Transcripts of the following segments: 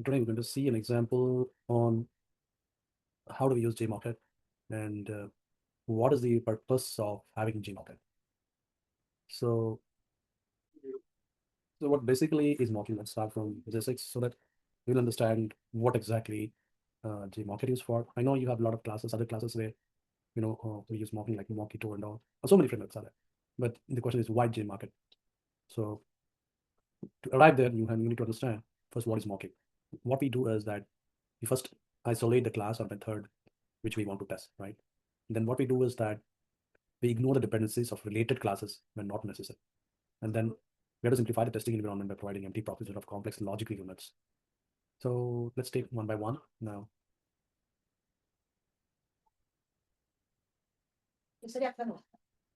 Today we're going to see an example on how do we use Jmockit and what is the purpose of having Jmockit. So, so what basically is mocking? Let's start from basics so that you'll understand what exactly Jmockit is for. I know you have a lot of classes, other classes where we use mocking like Mockito and all. So many frameworks are there. But the question is why Jmockit? So to arrive there, you need to understand first what is mocking. What we do is that we first isolate the class or method which we want to test, right? Then what we do is that we ignore the dependencies of related classes when not necessary. And then we have to simplify the testing environment by providing empty properties of complex logical units. So let's take one by one now.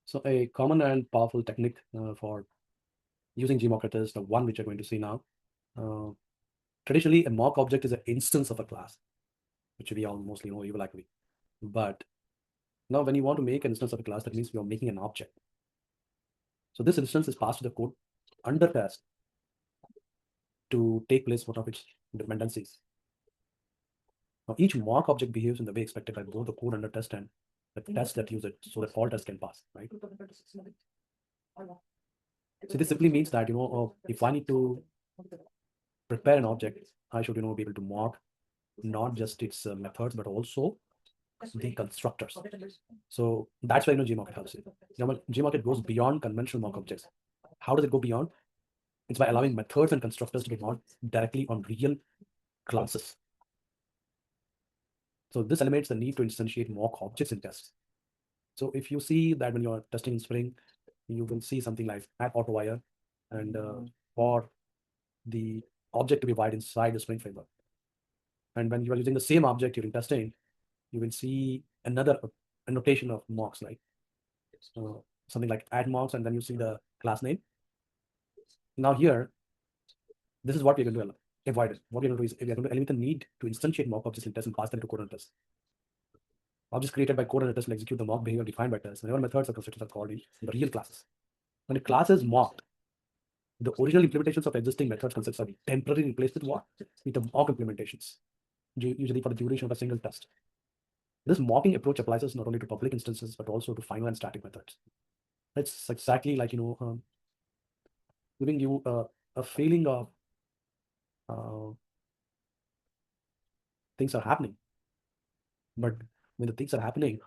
So a common and powerful technique for using Jmockit is the one which you're going to see now. Traditionally, a mock object is an instance of a class, which we all mostly know, you will agree. But now when you want to make an instance of a class, that means we are making an object. So this instance is passed to the code under test to take place one of its dependencies. Now each mock object behaves in the way expected by both the code under test and the tests that use it, so that all tests can pass, right? So this simply means that if I need to prepare an object, I should be able to mock not just its methods but also the constructors. So that's why Jmockit helps you. Jmockit goes beyond conventional mock objects. How does it go beyond? It's by allowing methods and constructors to be mocked directly on real classes. So this eliminates the need to instantiate mock objects in tests. So if you see that when you're testing in Spring, you will see something like add auto wire and for the object to be wired inside the Spring framework. And when you are using the same object during testing, you will see another annotation of mocks, like something like add mocks, and then you see the class name. Now here, this is what we're going to avoid it. What we're going to do is we're going to eliminate the need to instantiate mock objects in test and pass them to code and test. Objects created by code and test will execute the mock behavior defined by test. Whenever methods or constructors are called in the real classes. When a class is mocked, the original implementations of existing methods concepts are temporarily replaced with what? With the mock implementations, usually for the duration of a single test. This mocking approach applies us not only to public instances, but also to final and static methods. It's exactly like, giving you a feeling of things are happening. But when the things are happening,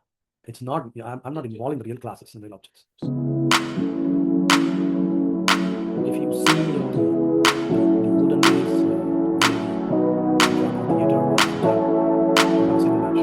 it's not, I'm not involving the real classes and real objects. If you see the olden days, theater was something like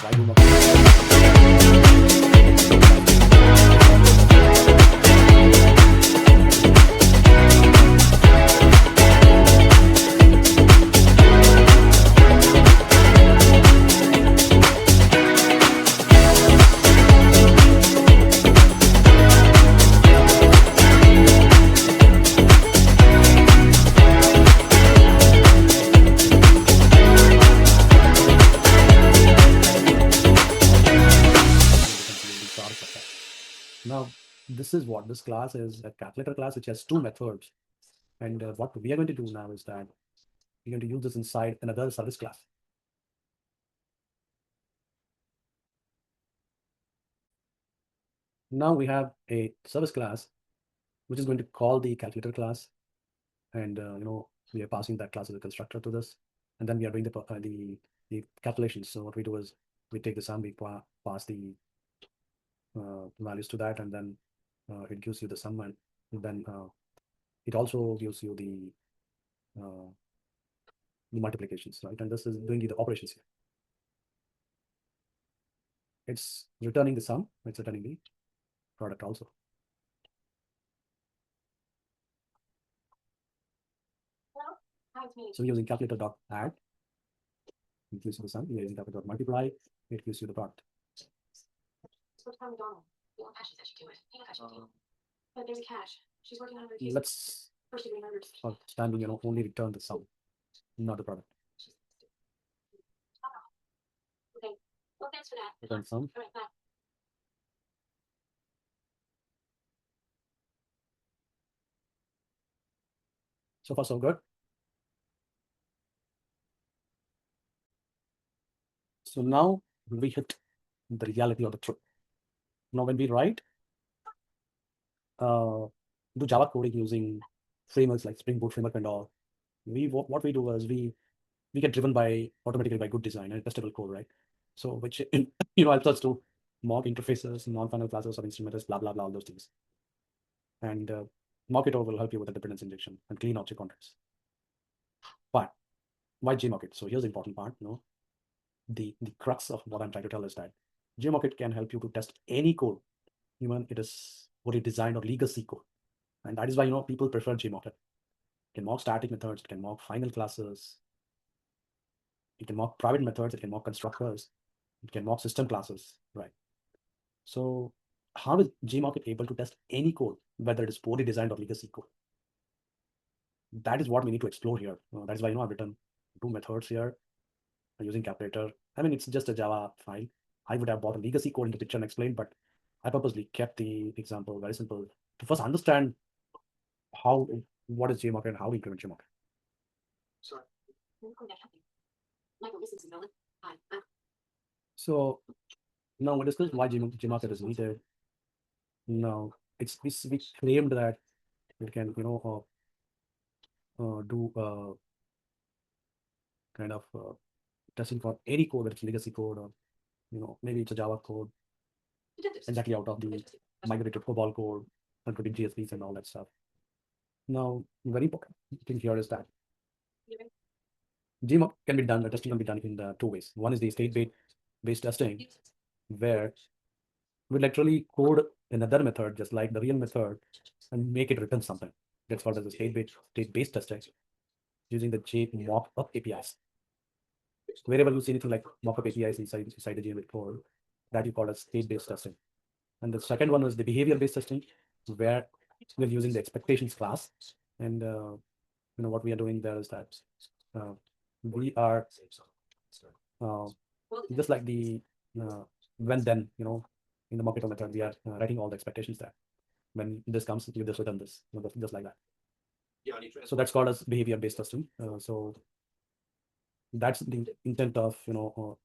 why do Jmockit? Now, this is what this class is, a calculator class which has two methods. And what we are going to do now is that we're going to use this inside another service class. Now we have a service class which is going to call the calculator class, and we are passing that class as a constructor to this, and then we are doing the calculations. So what we do is we take the sum, we pass the values to that, and then it gives you the sum, and then it also gives you the multiplications, right? And this is doing the operations here. It's returning the sum, it's returning the product also. So using calculator.add, it gives you the sum. Using calculator.multiply, it gives you the product. But there's a catch. She's working on her Let's first degree murder. standing, only return the sum, not the product. Okay. Well, thanks for that. Return sum. All right, bye. So far, so good. So now we hit the reality of the truth. Now, when we write, do Java coding using frameworks like Spring Boot framework and all, what we do is we get driven automatically by good design and testable code, right? So which helps us to mock interfaces, non-final classes or instrumenters, blah blah blah, all those things. And Jmockit will help you with the dependency injection and clean object context. But why Jmockit? So here's the important part. The crux of what I'm trying to tell is that Jmockit can help you to test any code, even it is already designed or legacy code. And that is why people prefer Jmockit. It can mock static methods, it can mock final classes, it can mock private methods, it can mock constructors, it can mock system classes, right? So how is Jmockit able to test any code, whether it is poorly designed or legacy code? That is what we need to explore here. That is why I've written two methods here using calculator. I mean, it's just a Java file. I would have brought a legacy code in the picture and explained, but I purposely kept the example very simple to first understand what is Jmockit and how we implement Jmockit. Sure. Michael, this is Nolan. Hi. So now we discuss why Jmockit is needed. Now we claimed that it can do kind of testing for any code, whether it's legacy code or maybe it's a Java code exactly out of the migrated COBOL code and putting GSPs and all that stuff. Now, very important thing here is that Gmock can be done, testing can be done in the two ways. One is the state-based testing, where we literally code another method just like the real method and make it return something. That's called as a state-based testing using the Jmock APIs. Wherever you see anything like mockup APIs inside the Jmockit code, that you call as state-based testing. And the second one was the behavior-based testing, where we're using the expectations class. And what we are doing there is that we are just like the when then in the Mockito method we are writing all the expectations there. When this comes, you just return this, just like that. So that's called as behavior-based testing. So that's the intent of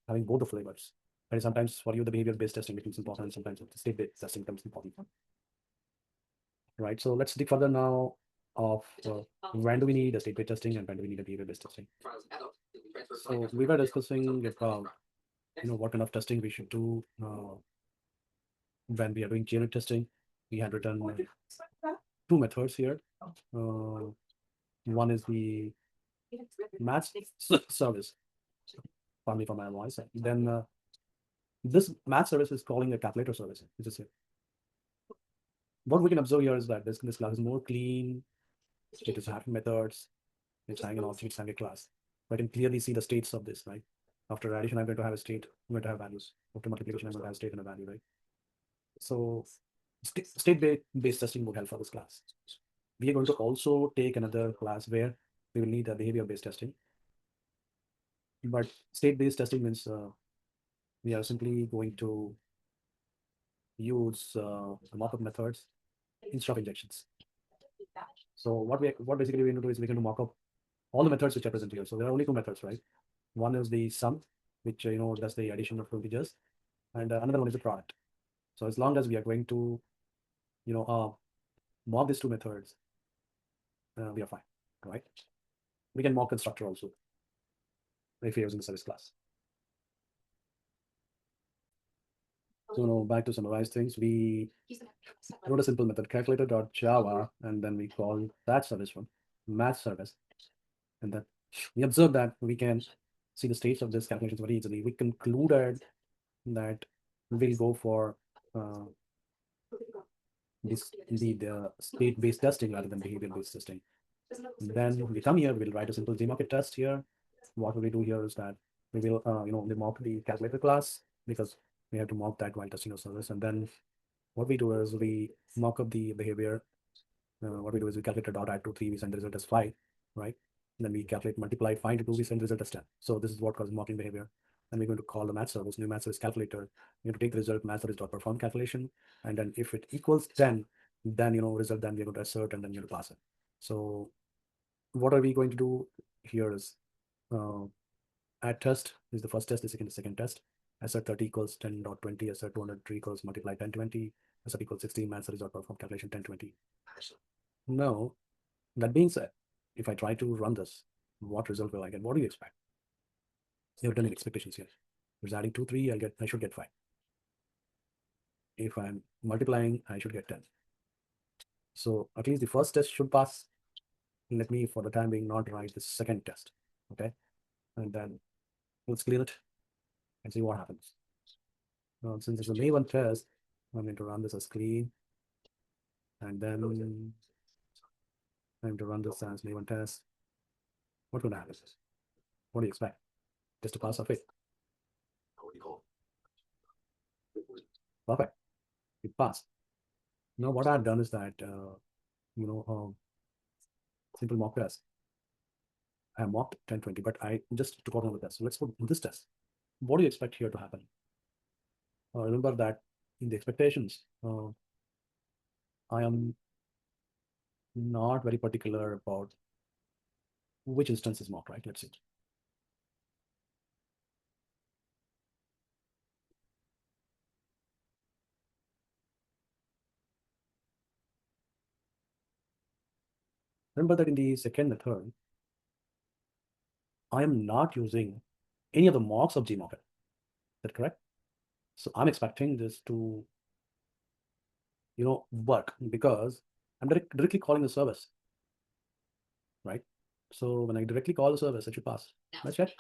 having both the flavors. And sometimes for you the behavior-based testing becomes important, sometimes the state-based testing becomes important. Right. So let's dig further now of when do we need a state-based testing and when do we need a behavior-based testing. So we were discussing about what kind of testing we should do when we are doing unit testing. We had written two methods here. One is the match service. Pardon me for my voice. Then This math service is calling a calculator service, which is here. What we can observe here is that this class is more clean. It is having methods. It's having an object, it's having a class. I can clearly see the states of this, right? After addition, I'm going to have a state, I'm going to have values. After multiplication, I'm going to have a state and a value, right? So state-based testing would help for this class. We are going to also take another class where we will need a behavior-based testing. But state-based testing means we are simply going to use mock-up methods instead of injections. So what basically we're going to do is we're going to mock up all the methods which are present here. So there are only two methods, right? One is the sum, which does the addition of integers, and another one is the product. So as long as we are going to mock these two methods, we are fine, right? We can mock constructor also if you're using the service class. So now back to summarize things, we wrote a simple method calculator.java, and then we call that service one math service, and then we observe that we can see the states of this calculations very easily. We concluded that we'll go for the state-based testing rather than behavior-based testing. Then we come here, we'll write a simple Jmockit test here. What we do here is that we will, we mock the calculator class because we have to mock that while testing our service. And then what we do is we mock up the behavior. What we do is we calculate dot add to 3, we send the result as 5, right? And then we calculate multiply 5 to 2, we send the result as 10. So this is what causes mocking behavior. And we're going to call the math service, new math service calculator. We're going to take the result math service dot perform calculation. And then if it equals 10, then result, then we're going to assert and then you're going to pass it. So what are we going to do here is add test is the first test, the second test. Assert 30 equals 10.20, assert 203 equals multiply 1020, assert equals 16, math service dot perform calculation 1020. Now, that being said, if I try to run this, what result will I get? What do you expect? You've done expectations here. If it's adding 2, 3, I should get 5. If I'm multiplying, I should get 10. So at least the first test should pass. Let me, for the time being, not write the second test. Okay. And then let's clear it and see what happens. Now, since it's a May1 test, I'm going to run this as clean. And then I'm going to run this as May1 test. What's going to happen? What do you expect? Just to pass or fail? Perfect. It passed. Now what I've done is that, simple mock test. I mocked 1020, but I just took out another test. So let's put this test. What do you expect here to happen? Remember that in the expectations, I am not very particular about which instance is mocked, right? Let's see. Remember that in the second method, I am not using any of the mocks of Jmockit. Is that correct? So I'm expecting this to, work because I'm directly calling the service, right? So when I directly call the service, it should pass. Let's check.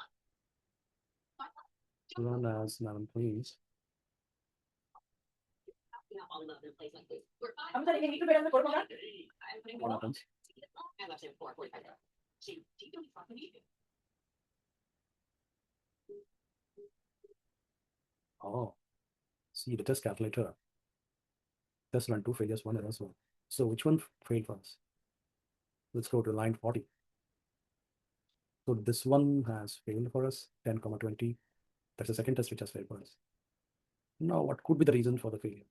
Run as 11, please. What happens? Oh, see the test calculator. Test run 2 failures, 1 error. So which one failed first? Let's go to line 40. So this one has failed for us, 10,20. That's the second test which has failed for us. Now, what could be the reason for the failure?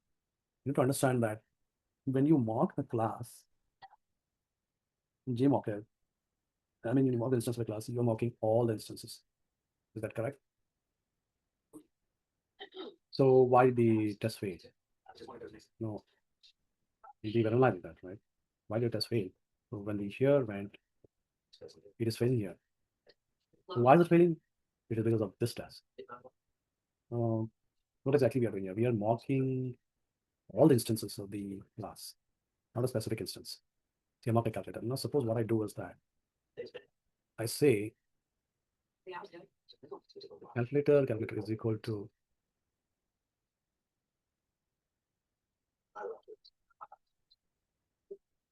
You need to understand that when you mock the class, Jmockit, when you mock the instance of the class, you're mocking all the instances. Is that correct? So why the test failed? No, we've analyzed that, right? Why did the test fail? So when the here went, it is failing here. So why is it failing? It is because of this test. What exactly we are doing here? We are mocking all the instances of the class, not a specific instance. See, I'm mocking calculator. Now, suppose what I do is that I say calculator is equal to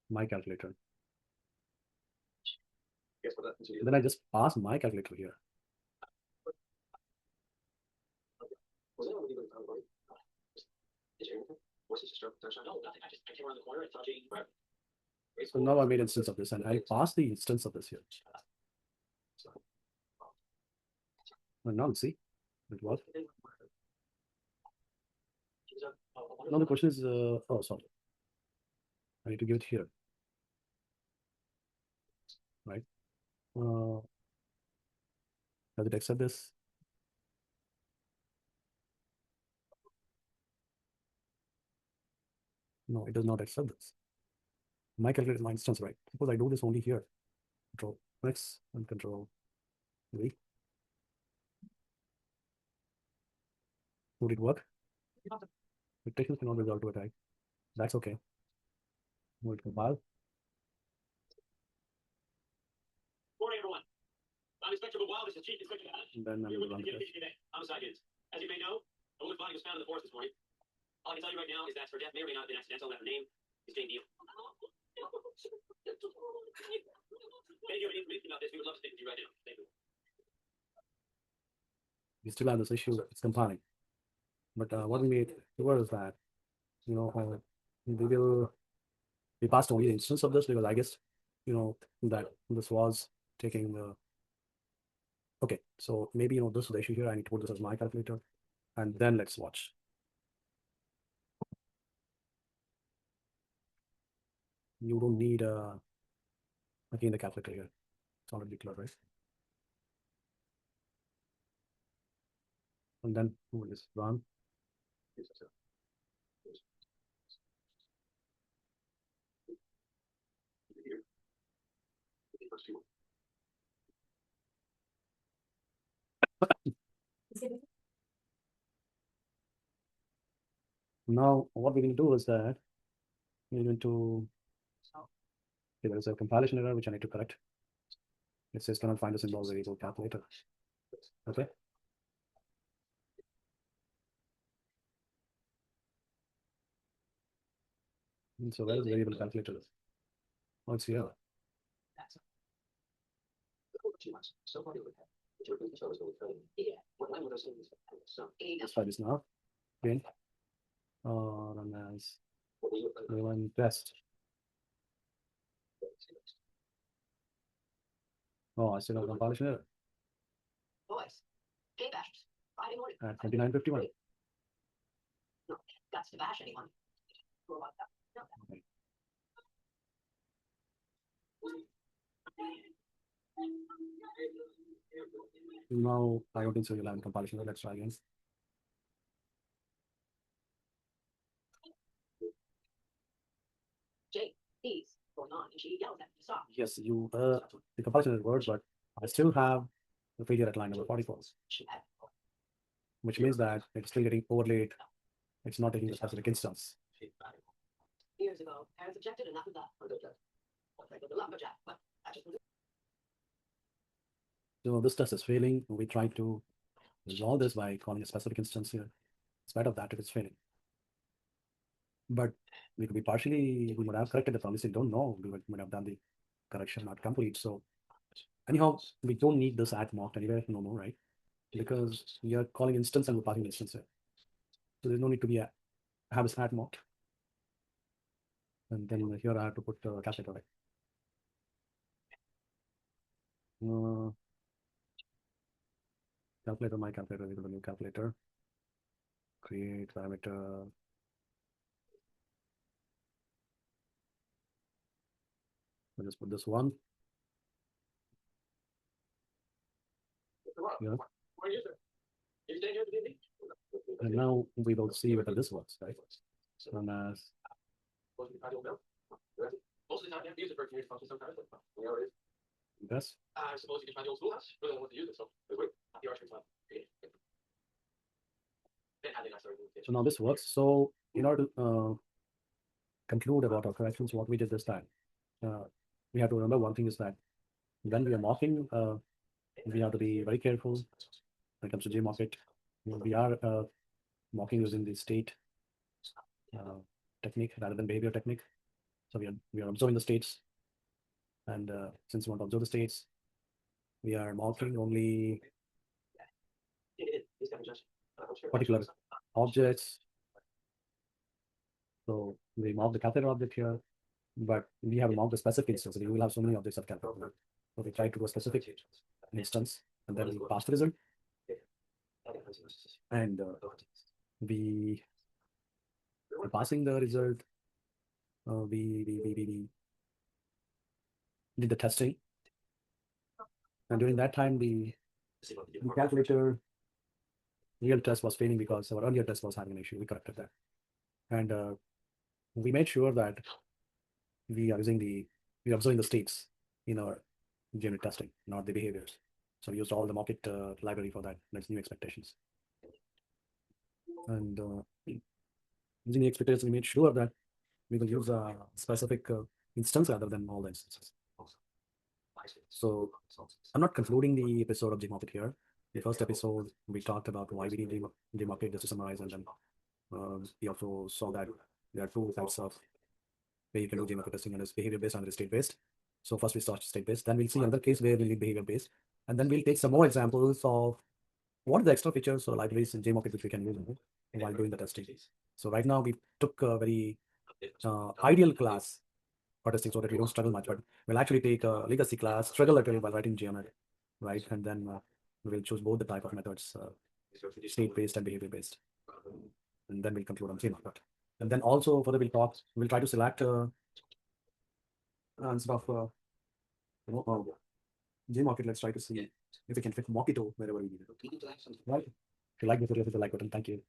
my calculator. Guess what that means? Then I just pass my calculator here. Was anyone leaving the party? Did you hear anything? What's his sister? No, nothing. I came around the corner and saw Jane. So now I made instance of this and I pass the instance of this here. And now let's see. It was. Now the question is, oh, sorry. I need to give it here. Right. Does it accept this? No, it does not accept this. My calculator is my instance, right? Suppose I do this only here. Control X and Control V. Would it work? It technically cannot result to attack. That's okay. We'll compile. Morning, everyone. I'm Inspector Wild. This is Chief Inspector. And then Here with run the the test. today. Homicide is. As you may know, a woman's body was found in the forest this morning. All I can tell you right now is that her death may or may not have been accidental. That her name is Jane Deal. If you have any information about this, we would love to speak with you right now. Thank you. We still have this issue. It's compiling. But what we made sure is that, we passed only the instance of this because I guess, that this was taking the. Okay, so maybe, this is the issue here. I need to put this as my calculator and then let's watch. You don't need again the calculator here. It's already declared, right? And then we'll just run. Now, what we're going to do is that we're going to. Okay, there is a compilation error which I need to correct. It says cannot find a symbol variable calculator. Okay. And so where is the variable calculator? Oh, it's here. Let's try this now. Again. Run as run test. Oh, I still have compilation error. Boys, J-Bashers, Friday morning. At 29:51. No, guts to bash anyone. Go about that. No. Okay. Now I don't think so. You'll have compilation error. Let's try again. Jay, he's going on, and she yells at me to stop. Yes, you the compilation error works, but I still have the failure at line number 44, which means that it's still getting overlaid. It's not taking the specific instance. Years ago, parents objected, and that was that. The lumberjack, but I just was. So this test is failing. We try to resolve this by calling a specific instance here. In spite of that, if it's failing. But we could be partially, we would have corrected the problem. We don't know. We would have done the correction not complete. So anyhow, we don't need this at mocked anywhere no more, right? Because we are calling instance and we're passing instance here. So there's no need to be have this at mocked. And then here I have to put calculator, right? Calculator, my calculator, we go to new calculator. Create parameter. I'll just put this one. Yeah. And now we will see whether this works, right? And as Most of the time, you have to use it for community function sometimes. this. I suppose you can try the old schoolhouse. Really don't want to use it, so wait. The archery club. So now this works. So in order to conclude about our corrections, what we did this time, we have to remember one thing is that when we are mocking, we have to be very careful when it comes to Jmockit. We are mocking using the state technique rather than behavior technique. So we are observing the states, and since we want to observe the states, we are marking only particular objects. So we mark the calculator object here, but we have marked the specific instance. We will have so many objects of calculator. So we try to do a specific instance, and then we pass the result. And we are passing the result. We did the testing, and during that time, the calculator real test was failing because our earlier test was having an issue. We corrected that, and we made sure that we are observing the states in our unit testing, not the behaviors. So we used all the Jmockit library for that. That's new expectations. And using the expectations, we made sure that we will use a specific instance rather than all the instances. So I'm not concluding the episode of Jmockit here. The first episode, we talked about why we need Jmockit, just to summarize, and then we also saw that there are two types of way you can do Jmockit testing, and it's behavior-based and state-based. So first we start state-based, then we'll see another case where we need behavior-based, and then we'll take some more examples of what are the extra features or libraries in Jmockit which we can use while doing the testing. So right now we took a very ideal class for testing so that we don't struggle much, but we'll actually take a legacy class, struggle a little while writing Junit, right? And then we will choose both the type of methods, state-based and behavior-based. And then we'll conclude on Jmockit. And then also further we'll try to select instead of Jmockit, let's try to see if we can fit Mockito wherever we need it. Right? If you like this video, hit the like button. Thank you.